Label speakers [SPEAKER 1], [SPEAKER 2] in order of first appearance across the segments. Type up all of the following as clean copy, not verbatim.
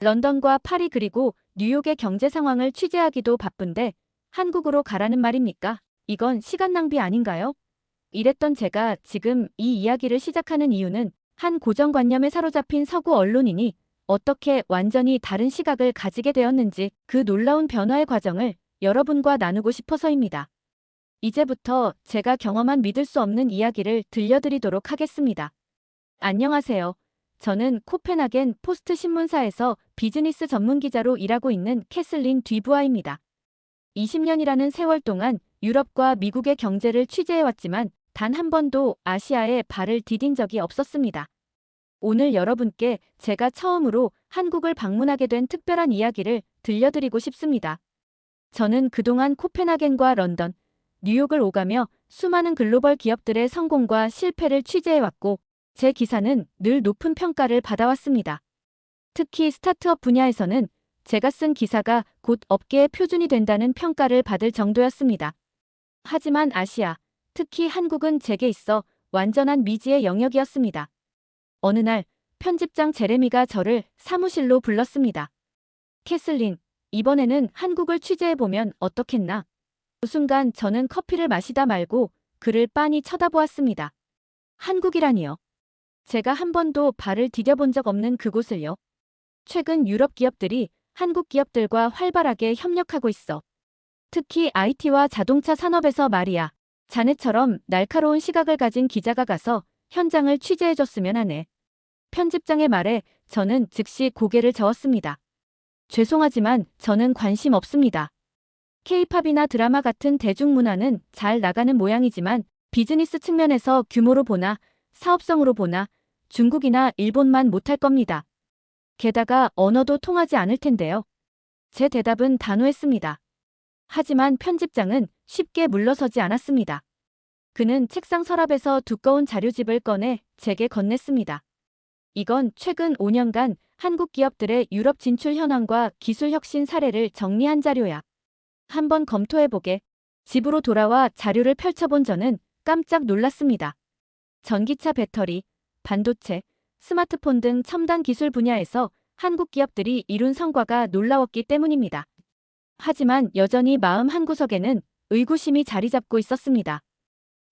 [SPEAKER 1] 런던과 파리 그리고 뉴욕의 경제 상황을 취재하기도 바쁜데 한국으로 가라는 말입니까? 이건 시간 낭비 아닌가요? 이랬던 제가 지금 이 이야기를 시작하는 이유는 한 고정관념에 사로잡힌 서구 언론인이 어떻게 완전히 다른 시각을 가지게 되었는지 그 놀라운 변화의 과정을 여러분과 나누고 싶어서입니다. 이제부터 제가 경험한 믿을 수 없는 이야기를 들려드리도록 하겠습니다. 안녕하세요. 저는 코펜하겐 포스트 신문사에서 비즈니스 전문 기자로 일하고 있는 캐슬린 뒤부아입니다. 20년이라는 세월 동안 유럽과 미국의 경제를 취재해왔지만 단 한 번도 아시아에 발을 디딘 적이 없었습니다. 오늘 여러분께 제가 처음으로 한국을 방문하게 된 특별한 이야기를 들려드리고 싶습니다. 저는 그동안 코펜하겐과 런던, 뉴욕을 오가며 수많은 글로벌 기업들의 성공과 실패를 취재해왔고 제 기사는 늘 높은 평가를 받아왔습니다. 특히 스타트업 분야에서는 제가 쓴 기사가 곧 업계의 표준이 된다는 평가를 받을 정도였습니다. 하지만 아시아, 특히 한국은 제게 있어 완전한 미지의 영역이었습니다. 어느 날 편집장 제레미가 저를 사무실로 불렀습니다. 캐슬린, 이번에는 한국을 취재해보면 어떻겠나? 그 순간 저는 커피를 마시다 말고 그를 빤히 쳐다보았습니다. 한국이라니요. 제가 한 번도 발을 디뎌본 적 없는 그곳을요. 최근 유럽 기업들이 한국 기업들과 활발하게 협력하고 있어. 특히 IT와 자동차 산업에서 말이야. 자네처럼 날카로운 시각을 가진 기자가 가서 현장을 취재해줬으면 하네. 편집장의 말에 저는 즉시 고개를 저었습니다. 죄송하지만 저는 관심 없습니다. K-팝이나 드라마 같은 대중문화는 잘 나가는 모양이지만 비즈니스 측면에서 규모로 보나 사업성으로 보나 중국이나 일본만 못할 겁니다. 게다가 언어도 통하지 않을 텐데요. 제 대답은 단호했습니다. 하지만 편집장은 쉽게 물러서지 않았습니다. 그는 책상 서랍에서 두꺼운 자료집을 꺼내 제게 건넸습니다. 이건 최근 5년간 한국 기업들의 유럽 진출 현황과 기술 혁신 사례를 정리한 자료야. 한번 검토해보게. 집으로 돌아와 자료를 펼쳐본 저는 깜짝 놀랐습니다. 전기차 배터리, 반도체, 스마트폰 등 첨단 기술 분야에서 한국 기업들이 이룬 성과가 놀라웠기 때문입니다. 하지만 여전히 마음 한구석에는 의구심이 자리 잡고 있었습니다.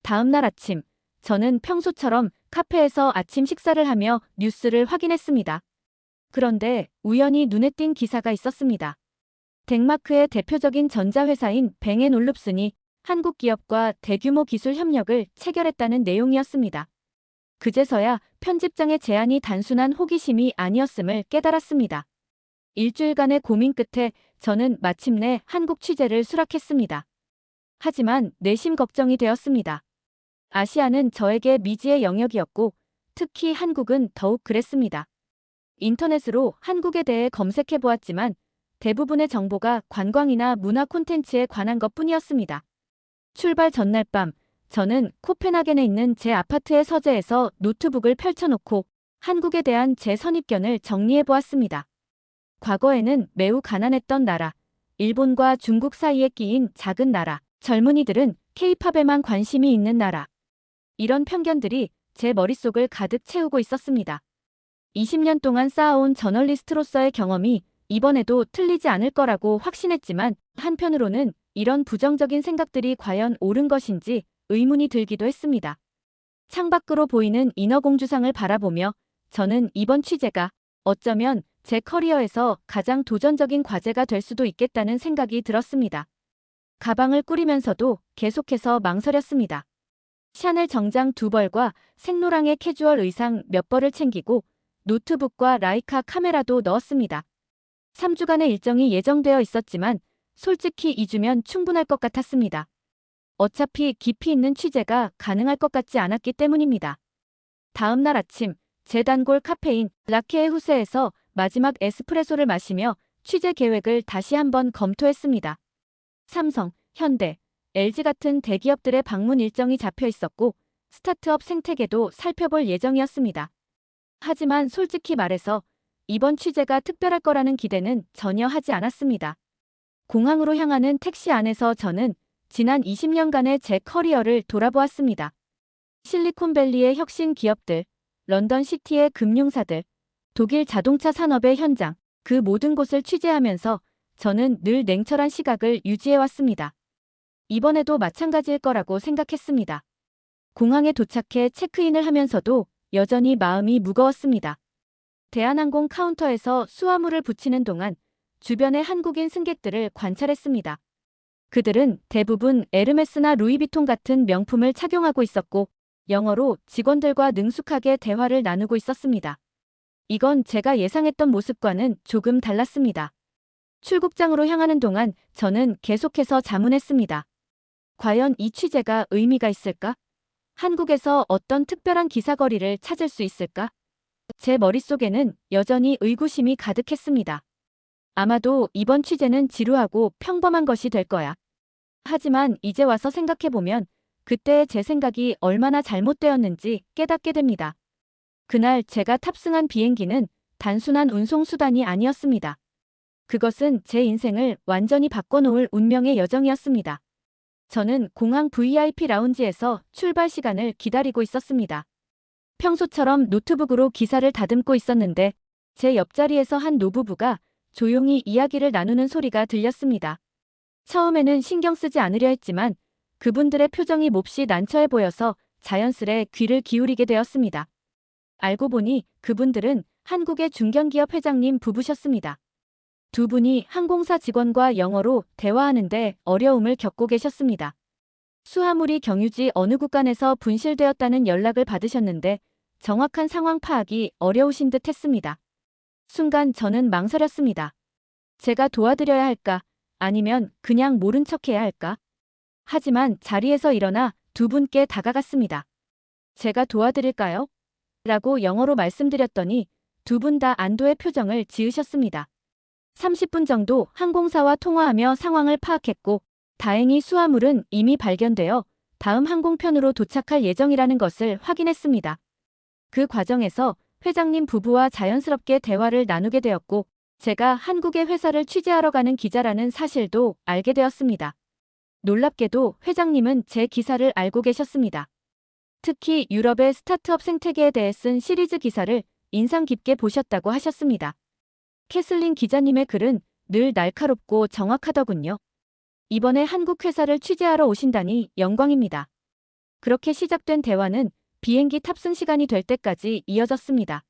[SPEAKER 1] 다음 날 아침, 저는 평소처럼 카페에서 아침 식사를 하며 뉴스를 확인했습니다. 그런데 우연히 눈에 띈 기사가 있었습니다. 덴마크의 대표적인 전자회사인 뱅앤올룹슨이 한국 기업과 대규모 기술 협력을 체결했다는 내용이었습니다. 그제서야 편집장의 제안이 단순한 호기심이 아니었음을 깨달았습니다. 일주일간의 고민 끝에 저는 마침내 한국 취재를 수락했습니다. 하지만 내심 걱정이 되었습니다. 아시아는 저에게 미지의 영역이었고 특히 한국은 더욱 그랬습니다. 인터넷으로 한국에 대해 검색해 보았지만 대부분의 정보가 관광이나 문화 콘텐츠에 관한 것뿐이었습니다. 출발 전날 밤, 저는 코펜하겐에 있는 제 아파트의 서재에서 노트북을 펼쳐놓고 한국에 대한 제 선입견을 정리해 보았습니다. 과거에는 매우 가난했던 나라, 일본과 중국 사이에 끼인 작은 나라, 젊은이들은 K-팝에만 관심이 있는 나라. 이런 편견들이 제 머릿속을 가득 채우고 있었습니다. 20년 동안 쌓아온 저널리스트로서의 경험이 이번에도 틀리지 않을 거라고 확신했지만 한편으로는 이런 부정적인 생각들이 과연 옳은 것인지 의문이 들기도 했습니다. 창밖으로 보이는 인어공주상을 바라보며 저는 이번 취재가 어쩌면 제 커리어에서 가장 도전적인 과제가 될 수도 있겠다는 생각이 들었습니다. 가방을 꾸리면서도 계속해서 망설였습니다. 샤넬 정장 2벌과 생로랑의 캐주얼 의상 몇 벌을 챙기고 노트북과 라이카 카메라도 넣었습니다. 3주간의 일정이 예정되어 있었지만 솔직히 2주면 충분할 것 같았습니다. 어차피 깊이 있는 취재가 가능할 것 같지 않았기 때문입니다. 다음 날 아침, 제 단골 카페인 라케의 후세에서 마지막 에스프레소를 마시며 취재 계획을 다시 한번 검토했습니다. 삼성, 현대, LG 같은 대기업들의 방문 일정이 잡혀 있었고 스타트업 생태계도 살펴볼 예정이었습니다. 하지만 솔직히 말해서 이번 취재가 특별할 거라는 기대는 전혀 하지 않았습니다. 공항으로 향하는 택시 안에서 저는 지난 20년간의 제 커리어를 돌아보았습니다. 실리콘밸리의 혁신 기업들, 런던 시티의 금융사들, 독일 자동차 산업의 현장, 그 모든 곳을 취재하면서 저는 늘 냉철한 시각을 유지해왔습니다. 이번에도 마찬가지일 거라고 생각했습니다. 공항에 도착해 체크인을 하면서도 여전히 마음이 무거웠습니다. 대한항공 카운터에서 수화물을 붙이는 동안 주변의 한국인 승객들을 관찰했습니다. 그들은 대부분 에르메스나 루이비통 같은 명품을 착용하고 있었고 영어로 직원들과 능숙하게 대화를 나누고 있었습니다. 이건 제가 예상했던 모습과는 조금 달랐습니다. 출국장으로 향하는 동안 저는 계속해서 자문했습니다. 과연 이 취재가 의미가 있을까? 한국에서 어떤 특별한 기사거리를 찾을 수 있을까? 제 머릿속에는 여전히 의구심이 가득했습니다. 아마도 이번 취재는 지루하고 평범한 것이 될 거야. 하지만 이제 와서 생각해보면 그때의 제 생각이 얼마나 잘못되었는지 깨닫게 됩니다. 그날 제가 탑승한 비행기는 단순한 운송수단이 아니었습니다. 그것은 제 인생을 완전히 바꿔놓을 운명의 여정이었습니다. 저는 공항 VIP 라운지에서 출발 시간을 기다리고 있었습니다. 평소처럼 노트북으로 기사를 다듬고 있었는데 제 옆자리에서 한 노부부가 조용히 이야기를 나누는 소리가 들렸습니다. 처음에는 신경 쓰지 않으려 했지만 그분들의 표정이 몹시 난처해 보여서 자연스레 귀를 기울이게 되었습니다. 알고 보니 그분들은 한국의 중견기업 회장님 부부셨습니다. 두 분이 항공사 직원과 영어로 대화하는데 어려움을 겪고 계셨습니다. 수화물이 경유지 어느 구간에서 분실되었다는 연락을 받으셨는데 정확한 상황 파악이 어려우신 듯 했습니다. 순간 저는 망설였습니다. 제가 도와드려야 할까? 아니면 그냥 모른 척해야 할까? 하지만 자리에서 일어나 두 분께 다가갔습니다. 제가 도와드릴까요? 라고 영어로 말씀드렸더니 두 분 다 안도의 표정을 지으셨습니다. 30분 정도 항공사와 통화하며 상황을 파악했고 다행히 수화물은 이미 발견되어 다음 항공편으로 도착할 예정이라는 것을 확인했습니다. 그 과정에서 회장님 부부와 자연스럽게 대화를 나누게 되었고 제가 한국의 회사를 취재하러 가는 기자라는 사실도 알게 되었습니다. 놀랍게도 회장님은 제 기사를 알고 계셨습니다. 특히 유럽의 스타트업 생태계에 대해 쓴 시리즈 기사를 인상 깊게 보셨다고 하셨습니다. 캐슬린 기자님의 글은 늘 날카롭고 정확하더군요. 이번에 한국 회사를 취재하러 오신다니 영광입니다. 그렇게 시작된 대화는 비행기 탑승 시간이 될 때까지 이어졌습니다.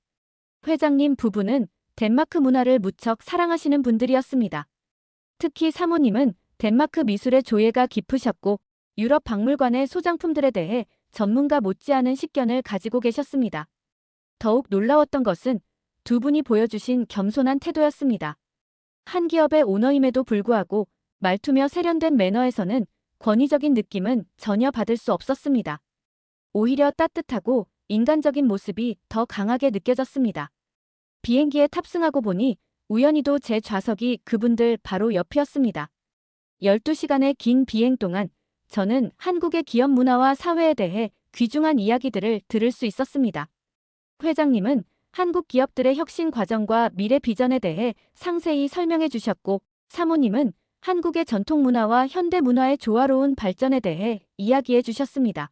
[SPEAKER 1] 회장님 부부는 덴마크 문화를 무척 사랑하시는 분들이었습니다. 특히 사모님은 덴마크 미술의 조예가 깊으셨고 유럽 박물관의 소장품들에 대해 전문가 못지않은 식견을 가지고 계셨습니다. 더욱 놀라웠던 것은 두 분이 보여주신 겸손한 태도였습니다. 한 기업의 오너임에도 불구하고 말투며 세련된 매너에서는 권위적인 느낌은 전혀 받을 수 없었습니다. 오히려 따뜻하고 인간적인 모습이 더 강하게 느껴졌습니다. 비행기에 탑승하고 보니 우연히도 제 좌석이 그분들 바로 옆이었습니다. 12시간의 긴 비행 동안 저는 한국의 기업 문화와 사회에 대해 귀중한 이야기들을 들을 수 있었습니다. 회장님은 한국 기업들의 혁신 과정과 미래 비전에 대해 상세히 설명해 주셨고 사모님은 한국의 전통 문화와 현대 문화의 조화로운 발전에 대해 이야기해 주셨습니다.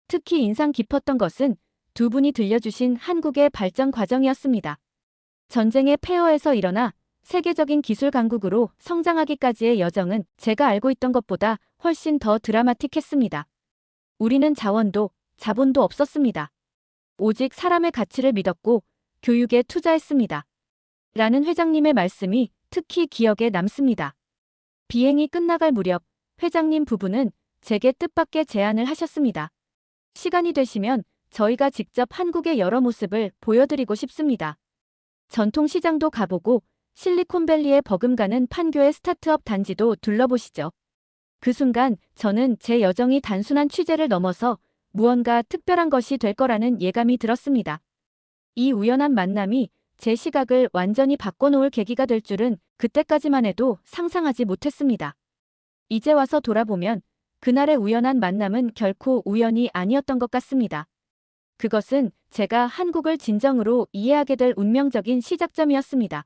[SPEAKER 1] 특히 인상 깊었던 것은 두 분이 들려주신 한국의 발전 과정이었습니다. 전쟁의 폐허에서 일어나 세계적인 기술 강국으로 성장하기까지의 여정은 제가 알고 있던 것보다 훨씬 더 드라마틱했습니다. 우리는 자원도 자본도 없었습니다. 오직 사람의 가치를 믿었고 교육에 투자했습니다. 라는 회장님의 말씀이 특히 기억에 남습니다. 비행이 끝나갈 무렵 회장님 부부는 제게 뜻밖의 제안을 하셨습니다. 시간이 되시면 저희가 직접 한국의 여러 모습을 보여드리고 싶습니다. 전통시장도 가보고 실리콘밸리에 버금가는 판교의 스타트업 단지도 둘러보시죠. 그 순간 저는 제 여정이 단순한 취재를 넘어서 무언가 특별한 것이 될 거라는 예감이 들었습니다. 이 우연한 만남이 제 시각을 완전히 바꿔놓을 계기가 될 줄은 그때까지만 해도 상상하지 못했습니다. 이제 와서 돌아보면 그날의 우연한 만남은 결코 우연이 아니었던 것 같습니다. 그것은 제가 한국을 진정으로 이해하게 될 운명적인 시작점이었습니다.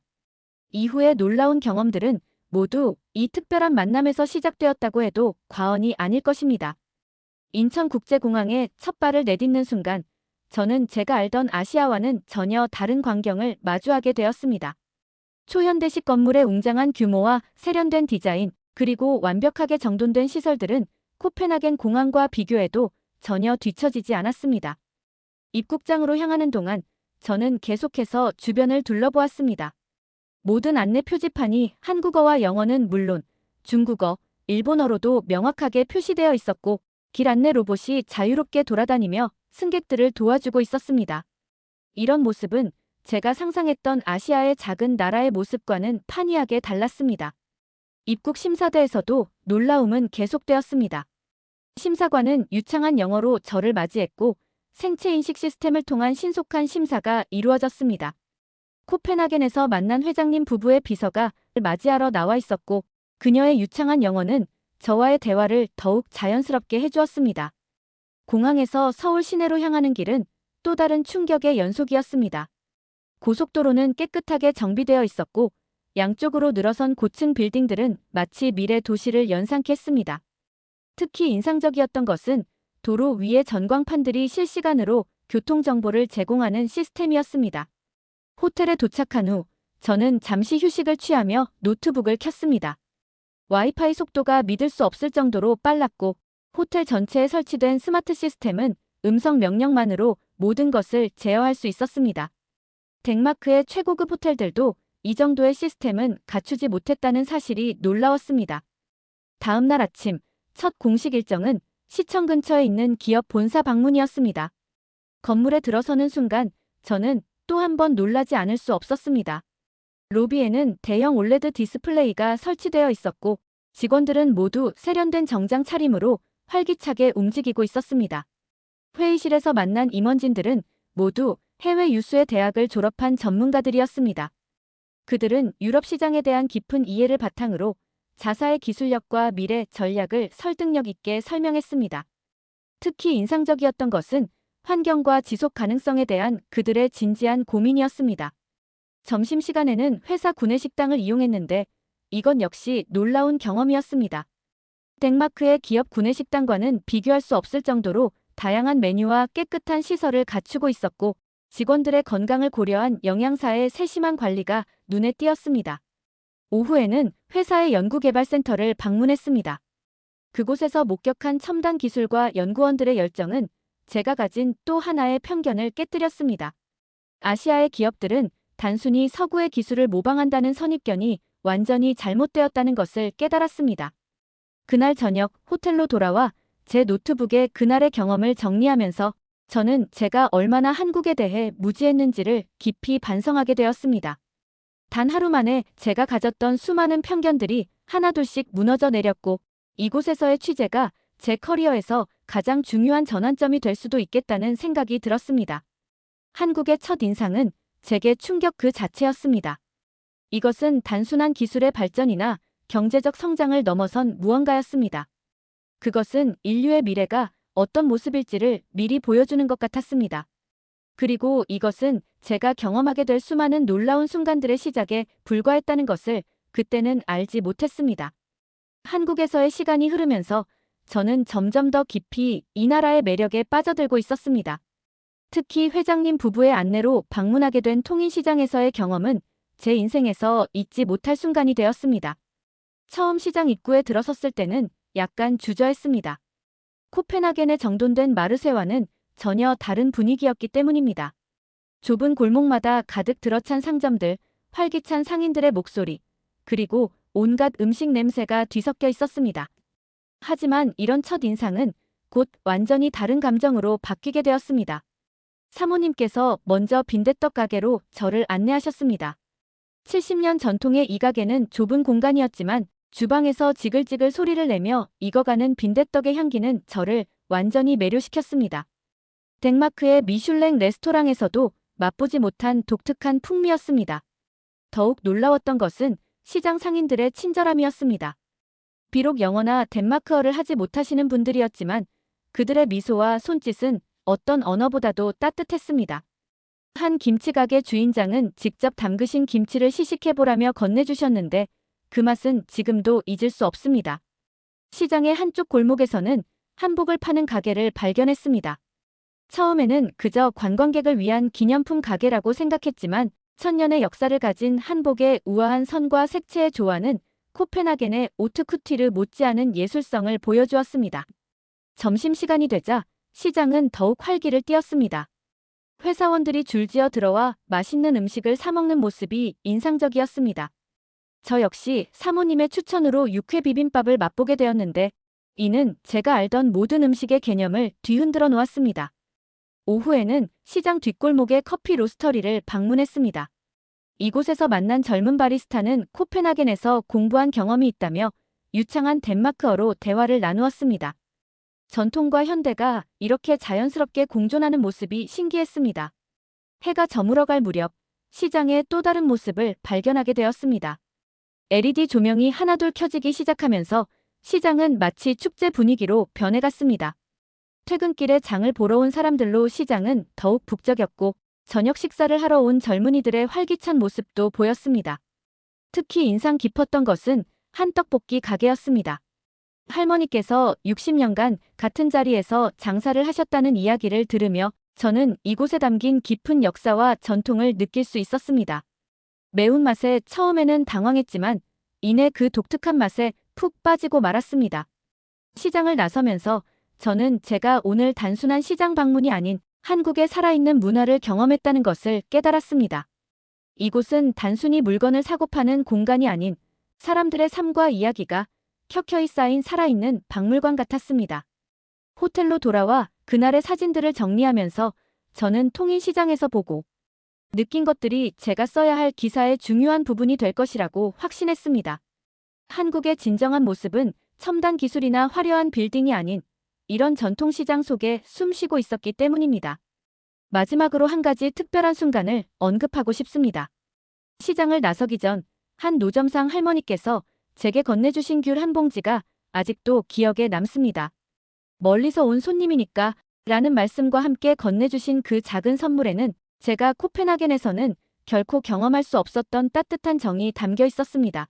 [SPEAKER 1] 이후의 놀라운 경험들은 모두 이 특별한 만남에서 시작되었다고 해도 과언이 아닐 것입니다. 인천국제공항에 첫 발을 내딛는 순간 저는 제가 알던 아시아와는 전혀 다른 광경을 마주하게 되었습니다. 초현대식 건물의 웅장한 규모와 세련된 디자인, 그리고 완벽하게 정돈된 시설들은 코펜하겐 공항과 비교해도 전혀 뒤처지지 않았습니다. 입국장으로 향하는 동안 저는 계속해서 주변을 둘러보았습니다. 모든 안내 표지판이 한국어와 영어는 물론 중국어, 일본어로도 명확하게 표시되어 있었고 길 안내 로봇이 자유롭게 돌아다니며 승객들을 도와주고 있었습니다. 이런 모습은 제가 상상했던 아시아의 작은 나라의 모습과는 판이하게 달랐습니다. 입국 심사대에서도 놀라움은 계속되었습니다. 심사관은 유창한 영어로 저를 맞이했고 생체인식 시스템을 통한 신속한 심사가 이루어졌습니다. 코펜하겐에서 만난 회장님 부부의 비서가 맞이하러 나와 있었고 그녀의 유창한 영어는 저와의 대화를 더욱 자연스럽게 해주었습니다. 공항에서 서울 시내로 향하는 길은 또 다른 충격의 연속이었습니다. 고속도로는 깨끗하게 정비되어 있었고 양쪽으로 늘어선 고층 빌딩들은 마치 미래 도시를 연상케 했습니다. 특히 인상적이었던 것은 도로 위의 전광판들이 실시간으로 교통정보를 제공하는 시스템이었습니다. 호텔에 도착한 후 저는 잠시 휴식을 취하며 노트북을 켰습니다. 와이파이 속도가 믿을 수 없을 정도로 빨랐고 호텔 전체에 설치된 스마트 시스템은 음성 명령만으로 모든 것을 제어할 수 있었습니다. 덴마크의 최고급 호텔들도 이 정도의 시스템은 갖추지 못했다는 사실이 놀라웠습니다. 다음 날 아침, 첫 공식 일정은 시청 근처에 있는 기업 본사 방문이었습니다. 건물에 들어서는 순간 저는 또 한 번 놀라지 않을 수 없었습니다. 로비에는 대형 올레드 디스플레이가 설치되어 있었고 직원들은 모두 세련된 정장 차림으로 활기차게 움직이고 있었습니다. 회의실에서 만난 임원진들은 모두 해외 유수의 대학을 졸업한 전문가들이었습니다. 그들은 유럽 시장에 대한 깊은 이해를 바탕으로 자사의 기술력과 미래 전략을 설득력 있게 설명했습니다. 특히 인상적이었던 것은 환경과 지속 가능성에 대한 그들의 진지한 고민이었습니다. 점심시간에는 회사 구내식당을 이용했는데 이건 역시 놀라운 경험이었습니다. 덴마크의 기업 구내식당과는 비교할 수 없을 정도로 다양한 메뉴와 깨끗한 시설을 갖추고 있었고 직원들의 건강을 고려한 영양사의 세심한 관리가 눈에 띄었습니다. 오후에는 회사의 연구개발센터를 방문했습니다. 그곳에서 목격한 첨단 기술과 연구원들의 열정은 제가 가진 또 하나의 편견을 깨뜨렸습니다. 아시아의 기업들은 단순히 서구의 기술을 모방한다는 선입견이 완전히 잘못되었다는 것을 깨달았습니다. 그날 저녁 호텔로 돌아와 제 노트북에 그날의 경험을 정리하면서 저는 제가 얼마나 한국에 대해 무지했는지를 깊이 반성하게 되었습니다. 단 하루 만에 제가 가졌던 수많은 편견들이 하나둘씩 무너져 내렸고 이곳에서의 취재가 제 커리어에서 가장 중요한 전환점이 될 수도 있겠다는 생각이 들었습니다. 한국의 첫 인상은 제게 충격 그 자체였습니다. 이것은 단순한 기술의 발전이나 경제적 성장을 넘어선 무언가였습니다. 그것은 인류의 미래가 어떤 모습일지를 미리 보여주는 것 같았습니다. 그리고 이것은 제가 경험하게 될 수많은 놀라운 순간들의 시작에 불과했다는 것을 그때는 알지 못했습니다. 한국에서의 시간이 흐르면서 저는 점점 더 깊이 이 나라의 매력에 빠져들고 있었습니다. 특히 회장님 부부의 안내로 방문하게 된 통인시장에서의 경험은 제 인생에서 잊지 못할 순간이 되었습니다. 처음 시장 입구에 들어섰을 때는 약간 주저했습니다. 코펜하겐의 정돈된 마르세와는 전혀 다른 분위기였기 때문입니다. 좁은 골목마다 가득 들어찬 상점들, 활기찬 상인들의 목소리, 그리고 온갖 음식 냄새가 뒤섞여 있었습니다. 하지만 이런 첫 인상은 곧 완전히 다른 감정으로 바뀌게 되었습니다. 사모님께서 먼저 빈대떡 가게로 저를 안내하셨습니다. 70년 전통의 이 가게는 좁은 공간이었지만 주방에서 지글지글 소리를 내며 익어가는 빈대떡의 향기는 저를 완전히 매료시켰습니다. 덴마크의 미슐랭 레스토랑에서도 맛보지 못한 독특한 풍미였습니다. 더욱 놀라웠던 것은 시장 상인들의 친절함이었습니다. 비록 영어나 덴마크어를 하지 못하시는 분들이었지만 그들의 미소와 손짓은 어떤 언어보다도 따뜻했습니다. 한 김치가게 주인장은 직접 담그신 김치를 시식해보라며 건네주셨는데 그 맛은 지금도 잊을 수 없습니다. 시장의 한쪽 골목에서는 한복을 파는 가게를 발견했습니다. 처음에는 그저 관광객을 위한 기념품 가게라고 생각했지만 천년의 역사를 가진 한복의 우아한 선과 색채의 조화는 코펜하겐의 오트쿠티르 못지않은 예술성을 보여주었습니다. 점심시간이 되자 시장은 더욱 활기를 띠었습니다. 회사원들이 줄지어 들어와 맛있는 음식을 사 먹는 모습이 인상적이었습니다. 저 역시 사모님의 추천으로 육회 비빔밥을 맛보게 되었는데 이는 제가 알던 모든 음식의 개념을 뒤흔들어 놓았습니다. 오후에는 시장 뒷골목의 커피 로스터리를 방문했습니다. 이곳에서 만난 젊은 바리스타는 코펜하겐에서 공부한 경험이 있다며 유창한 덴마크어로 대화를 나누었습니다. 전통과 현대가 이렇게 자연스럽게 공존하는 모습이 신기했습니다. 해가 저물어갈 무렵 시장의 또 다른 모습을 발견하게 되었습니다. LED 조명이 하나둘 켜지기 시작하면서 시장은 마치 축제 분위기로 변해갔습니다. 퇴근길에 장을 보러 온 사람들로 시장은 더욱 북적였고 저녁 식사를 하러 온 젊은이들의 활기찬 모습도 보였습니다. 특히 인상 깊었던 것은 한 떡볶이 가게였습니다. 할머니께서 60년간 같은 자리에서 장사를 하셨다는 이야기를 들으며 저는 이곳에 담긴 깊은 역사와 전통을 느낄 수 있었습니다. 매운맛에 처음에는 당황했지만 이내 그 독특한 맛에 푹 빠지고 말았습니다. 시장을 나서면서 저는 제가 오늘 단순한 시장 방문이 아닌 한국의 살아있는 문화를 경험했다는 것을 깨달았습니다. 이곳은 단순히 물건을 사고 파는 공간이 아닌 사람들의 삶과 이야기가 켜켜이 쌓인 살아있는 박물관 같았습니다. 호텔로 돌아와 그날의 사진들을 정리하면서 저는 통인시장에서 보고 느낀 것들이 제가 써야 할 기사의 중요한 부분이 될 것이라고 확신했습니다. 한국의 진정한 모습은 첨단 기술이나 화려한 빌딩이 아닌 이런 전통시장 속에 숨쉬고 있었기 때문입니다. 마지막으로 한 가지 특별한 순간을 언급하고 싶습니다. 시장을 나서기 전 한 노점상 할머니께서 제게 건네주신 귤 한 봉지가 아직도 기억에 남습니다. 멀리서 온 손님이니까 라는 말씀과 함께 건네주신 그 작은 선물에는 제가 코펜하겐에서는 결코 경험할 수 없었던 따뜻한 정이 담겨 있었습니다.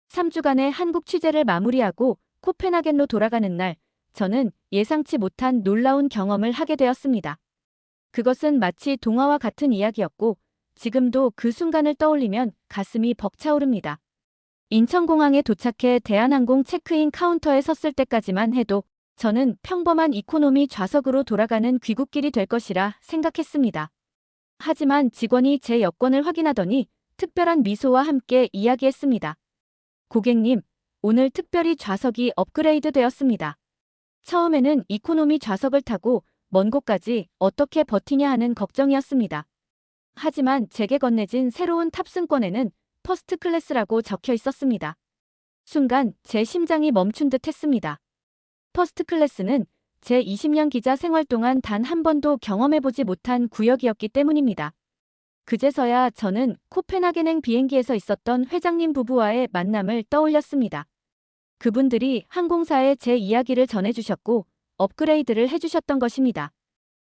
[SPEAKER 1] 3주간의 한국 취재를 마무리하고 코펜하겐로 돌아가는 날, 저는 예상치 못한 놀라운 경험을 하게 되었습니다. 그것은 마치 동화와 같은 이야기였고 지금도 그 순간을 떠올리면 가슴이 벅차오릅니다. 인천공항에 도착해 대한항공 체크인 카운터에 섰을 때까지만 해도 저는 평범한 이코노미 좌석으로 돌아가는 귀국길이 될 것이라 생각했습니다. 하지만 직원이 제 여권을 확인하더니 특별한 미소와 함께 이야기했습니다. 고객님, 오늘 특별히 좌석이 업그레이드 되었습니다. 처음에는 이코노미 좌석을 타고 먼 곳까지 어떻게 버티냐 하는 걱정이었습니다. 하지만 제게 건네진 새로운 탑승권에는 퍼스트 클래스라고 적혀 있었습니다. 순간 제 심장이 멈춘 듯 했습니다. 퍼스트 클래스는 제 20년 기자 생활 동안 단 한 번도 경험해보지 못한 구역이었기 때문입니다. 그제서야 저는 코펜하겐행 비행기에서 있었던 회장님 부부와의 만남을 떠올렸습니다. 그분들이 항공사에 제 이야기를 전해주셨고 업그레이드를 해주셨던 것입니다.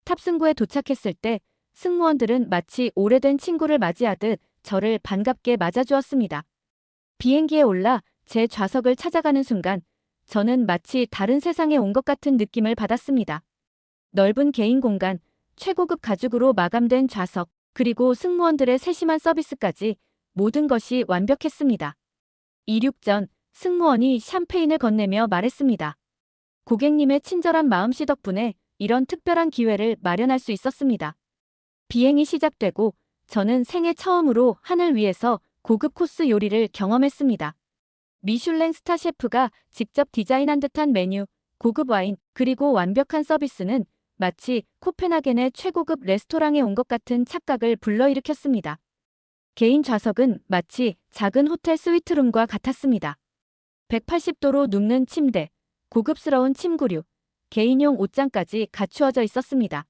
[SPEAKER 1] 탑승구에 도착했을 때 승무원들은 마치 오래된 친구를 맞이하듯 저를 반갑게 맞아주었습니다. 비행기에 올라 제 좌석을 찾아가는 순간 저는 마치 다른 세상에 온 것 같은 느낌을 받았습니다. 넓은 개인 공간, 최고급 가죽으로 마감된 좌석, 그리고 승무원들의 세심한 서비스까지 모든 것이 완벽했습니다. 이륙 전 승무원이 샴페인을 건네며 말했습니다. 고객님의 친절한 마음씨 덕분에 이런 특별한 기회를 마련할 수 있었습니다. 비행이 시작되고 저는 생애 처음으로 하늘 위에서 고급 코스 요리를 경험했습니다. 미슐랭 스타 셰프가 직접 디자인한 듯한 메뉴, 고급 와인, 그리고 완벽한 서비스는 마치 코펜하겐의 최고급 레스토랑에 온 것 같은 착각을 불러일으켰습니다. 개인 좌석은 마치 작은 호텔 스위트룸과 같았습니다. 180도로 눕는 침대, 고급스러운 침구류, 개인용 옷장까지 갖추어져 있었습니다.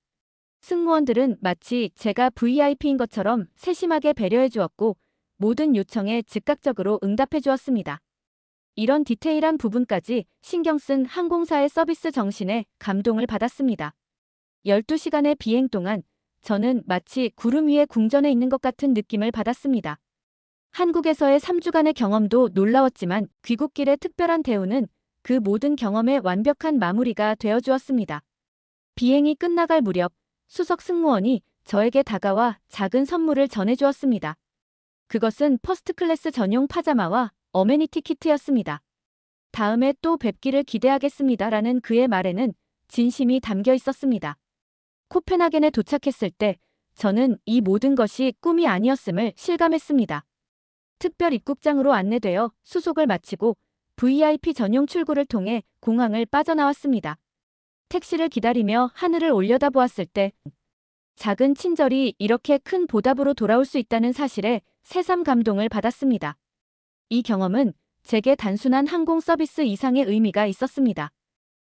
[SPEAKER 1] 승무원들은 마치 제가 VIP인 것처럼 세심하게 배려해 주었고 모든 요청에 즉각적으로 응답해 주었습니다. 이런 디테일한 부분까지 신경 쓴 항공사의 서비스 정신에 감동을 받았습니다. 12시간의 비행 동안 저는 마치 구름 위에 궁전에 있는 것 같은 느낌을 받았습니다. 한국에서의 3주간의 경험도 놀라웠지만 귀국길의 특별한 대우는 그 모든 경험의 완벽한 마무리가 되어주었습니다. 비행이 끝나갈 무렵 수석 승무원이 저에게 다가와 작은 선물을 전해주었습니다. 그것은 퍼스트 클래스 전용 파자마와 어메니티 키트였습니다. 다음에 또 뵙기를 기대하겠습니다라는 그의 말에는 진심이 담겨 있었습니다. 코펜하겐에 도착했을 때 저는 이 모든 것이 꿈이 아니었음을 실감했습니다. 특별 입국장으로 안내되어 수속을 마치고 VIP 전용 출구를 통해 공항을 빠져나왔습니다. 택시를 기다리며 하늘을 올려다보았을 때 작은 친절이 이렇게 큰 보답으로 돌아올 수 있다는 사실에 새삼 감동을 받았습니다. 이 경험은 제게 단순한 항공 서비스 이상의 의미가 있었습니다.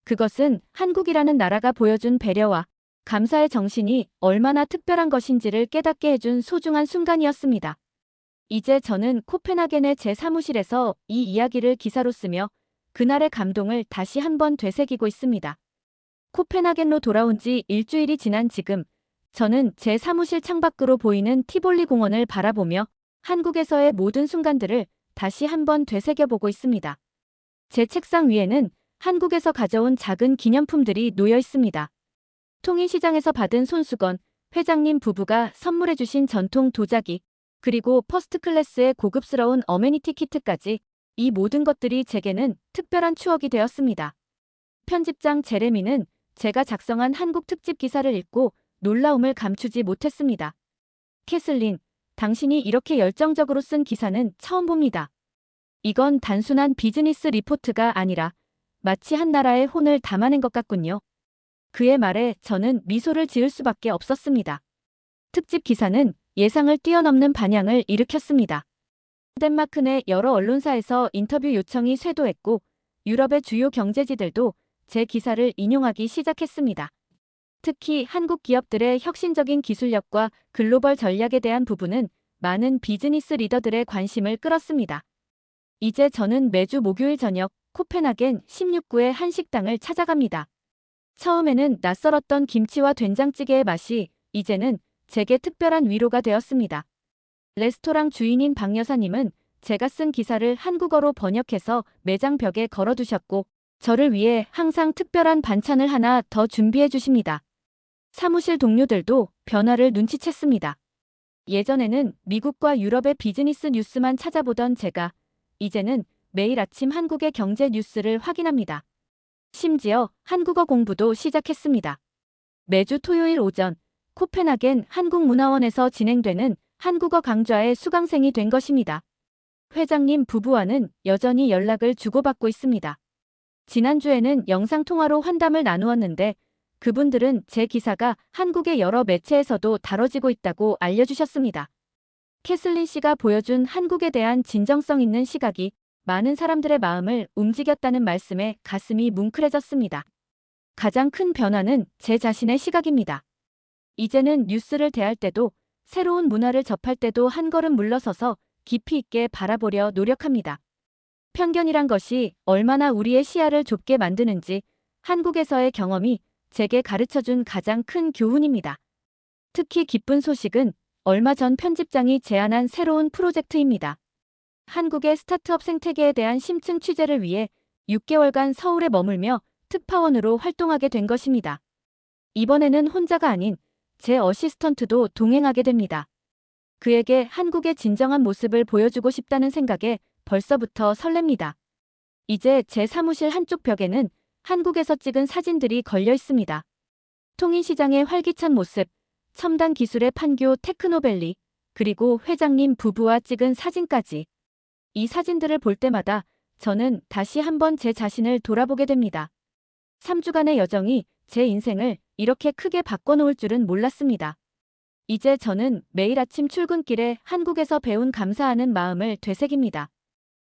[SPEAKER 1] 그것은 한국이라는 나라가 보여준 배려와 감사의 정신이 얼마나 특별한 것인지를 깨닫게 해준 소중한 순간이었습니다. 이제 저는 코펜하겐의 제 사무실에서 이 이야기를 기사로 쓰며 그날의 감동을 다시 한번 되새기고 있습니다. 코펜하겐로 돌아온 지 일주일이 지난 지금, 저는 제 사무실 창밖으로 보이는 티볼리 공원을 바라보며 한국에서의 모든 순간들을 다시 한번 되새겨보고 있습니다. 제 책상 위에는 한국에서 가져온 작은 기념품들이 놓여 있습니다. 통인시장에서 받은 손수건, 회장님 부부가 선물해주신 전통 도자기, 그리고 퍼스트 클래스의 고급스러운 어메니티 키트까지 이 모든 것들이 제게는 특별한 추억이 되었습니다. 편집장 제레미는 제가 작성한 한국 특집 기사를 읽고 놀라움을 감추지 못했습니다. 캐슬린, 당신이 이렇게 열정적으로 쓴 기사는 처음 봅니다. 이건 단순한 비즈니스 리포트가 아니라 마치 한 나라의 혼을 담아낸 것 같군요. 그의 말에 저는 미소를 지을 수밖에 없었습니다. 특집 기사는 예상을 뛰어넘는 반향을 일으켰습니다. 덴마크 내 여러 언론사에서 인터뷰 요청이 쇄도했고 유럽의 주요 경제지들도 제 기사를 인용하기 시작했습니다. 특히 한국 기업들의 혁신적인 기술력과 글로벌 전략에 대한 부분은 많은 비즈니스 리더들의 관심을 끌었습니다. 이제 저는 매주 목요일 저녁 코펜하겐 16구의 한 식당을 찾아갑니다. 처음에는 낯설었던 김치와 된장찌개의 맛이 이제는 제게 특별한 위로가 되었습니다. 레스토랑 주인인 박 여사님은 제가 쓴 기사를 한국어로 번역해서 매장 벽에 걸어두셨고 저를 위해 항상 특별한 반찬을 하나 더 준비해 주십니다. 사무실 동료들도 변화를 눈치챘습니다. 예전에는 미국과 유럽의 비즈니스 뉴스만 찾아보던 제가 이제는 매일 아침 한국의 경제 뉴스를 확인합니다. 심지어 한국어 공부도 시작했습니다. 매주 토요일 오전 코펜하겐 한국문화원에서 진행되는 한국어 강좌의 수강생이 된 것입니다. 회장님 부부와는 여전히 연락을 주고받고 있습니다. 지난주에는 영상통화로 환담을 나누었는데 그분들은 제 기사가 한국의 여러 매체에서도 다뤄지고 있다고 알려주셨습니다. 캐슬린 씨가 보여준 한국에 대한 진정성 있는 시각이 많은 사람들의 마음을 움직였다는 말씀에 가슴이 뭉클해졌습니다. 가장 큰 변화는 제 자신의 시각입니다. 이제는 뉴스를 대할 때도 새로운 문화를 접할 때도 한 걸음 물러서서 깊이 있게 바라보려 노력합니다. 편견이란 것이 얼마나 우리의 시야를 좁게 만드는지 한국에서의 경험이 제게 가르쳐준 가장 큰 교훈입니다. 특히 기쁜 소식은 얼마 전 편집장이 제안한 새로운 프로젝트입니다. 한국의 스타트업 생태계에 대한 심층 취재를 위해 6개월간 서울에 머물며 특파원으로 활동하게 된 것입니다. 이번에는 혼자가 아닌 제 어시스턴트도 동행하게 됩니다. 그에게 한국의 진정한 모습을 보여주고 싶다는 생각에 벌써부터 설렙니다. 이제 제 사무실 한쪽 벽에는 한국에서 찍은 사진들이 걸려 있습니다. 통인시장의 활기찬 모습, 첨단 기술의 판교 테크노밸리, 그리고 회장님 부부와 찍은 사진까지. 이 사진들을 볼 때마다 저는 다시 한번 제 자신을 돌아보게 됩니다. 3주간의 여정이 제 인생을 이렇게 크게 바꿔놓을 줄은 몰랐습니다. 이제 저는 매일 아침 출근길에 한국에서 배운 감사하는 마음을 되새깁니다.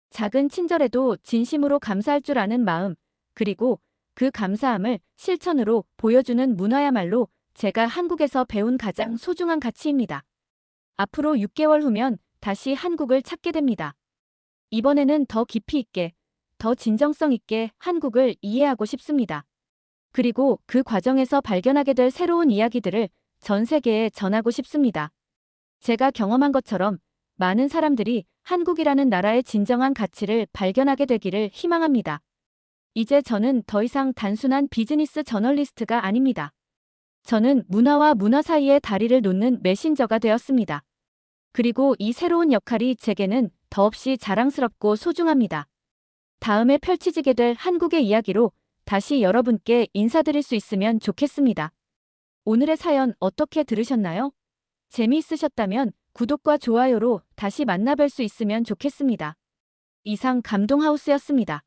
[SPEAKER 1] 작은 친절에도 진심으로 감사할 줄 아는 마음, 그리고 그 감사함을 실천으로 보여주는 문화야말로 제가 한국에서 배운 가장 소중한 가치입니다. 앞으로 6개월 후면 다시 한국을 찾게 됩니다. 이번에는 더 깊이 있게, 더 진정성 있게 한국을 이해하고 싶습니다. 그리고 그 과정에서 발견하게 될 새로운 이야기들을 전 세계에 전하고 싶습니다. 제가 경험한 것처럼 많은 사람들이 한국이라는 나라의 진정한 가치를 발견하게 되기를 희망합니다. 이제 저는 더 이상 단순한 비즈니스 저널리스트가 아닙니다. 저는 문화와 문화 사이에 다리를 놓는 메신저가 되었습니다. 그리고 이 새로운 역할이 제게는 더없이 자랑스럽고 소중합니다. 다음에 펼쳐지게 될 한국의 이야기로 다시 여러분께 인사드릴 수 있으면 좋겠습니다. 오늘의 사연 어떻게 들으셨나요? 재미있으셨다면 구독과 좋아요로 다시 만나뵐 수 있으면 좋겠습니다. 이상 감동하우스였습니다.